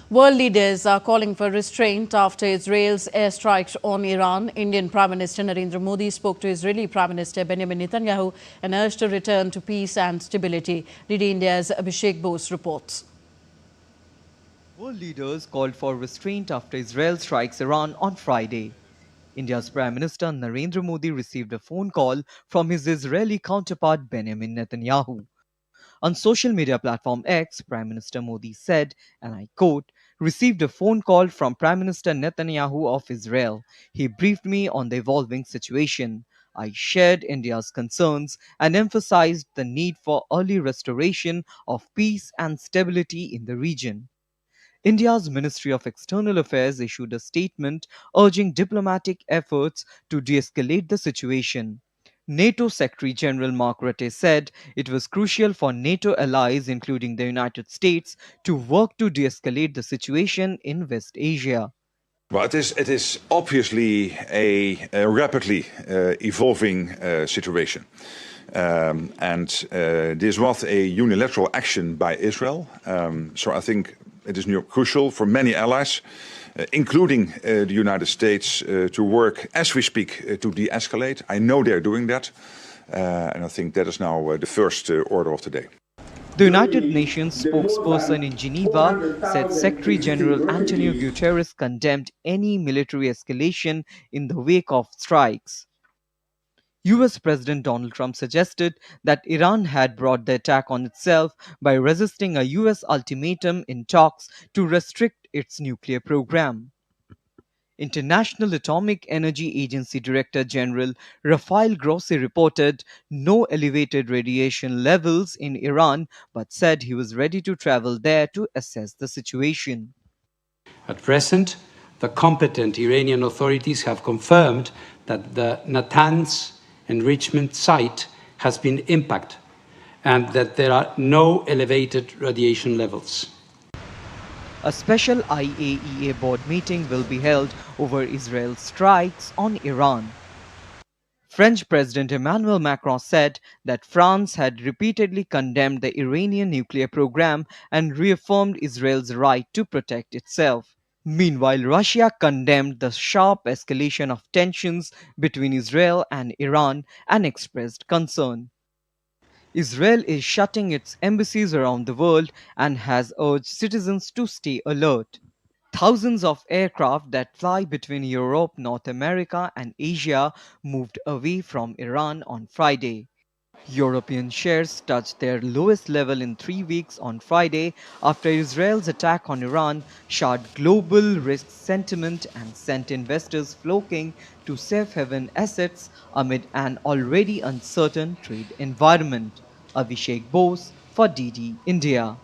World leaders are calling for restraint after Israel's airstrikes on Iran. Indian Prime Minister Narendra Modi spoke to Israeli Prime Minister Benjamin Netanyahu and urged a return to peace and stability. DD India's Abhishek Bose reports. World leaders called for restraint after Israel strikes Iran on Friday. India's Prime Minister Narendra Modi received a phone call from his Israeli counterpart Benjamin Netanyahu. On social media platform X, Prime Minister Modi said, and I quote, received a phone call from Prime Minister Netanyahu of Israel. He briefed me on the evolving situation. I shared India's concerns and emphasized the need for early restoration of peace and stability in the region. India's Ministry of External Affairs issued a statement urging diplomatic efforts to de escalate the situation. NATO Secretary General Mark Rutte said it was crucial for NATO allies, including the United States, to work to de escalate the situation in West Asia. Well, it is obviously a rapidly evolving situation. This was a unilateral action by Israel. So I think it is now crucial for many allies, including the United States, to work as we speak to de-escalate. I know they're doing that. And I think that is now the first order of the day. The United Nations spokesperson in Geneva said Secretary General Antonio Guterres condemned any military escalation in the wake of strikes. US President Donald Trump suggested that Iran had brought the attack on itself by resisting a US ultimatum in talks to restrict its nuclear program. International Atomic Energy Agency Director General Rafael Grossi reported no elevated radiation levels in Iran but said he was ready to travel there to assess the situation. At present, the competent Iranian authorities have confirmed that the Natanz enrichment site has been impacted and that there are no elevated radiation levels. A special IAEA board meeting will be held over Israel's strikes on Iran. French President Emmanuel Macron said that France had repeatedly condemned the Iranian nuclear program and reaffirmed Israel's right to protect itself. Meanwhile, Russia condemned the sharp escalation of tensions between Israel and Iran and expressed concern. Israel is shutting its embassies around the world and has urged citizens to stay alert. Thousands of aircraft that fly between Europe, North America, and Asia moved away from Iran on Friday. European shares touched their lowest level in 3 weeks on Friday after Israel's attack on Iran shot global risk sentiment and sent investors flocking to safe haven assets amid an already uncertain trade environment. Abhishek Bose for DD India.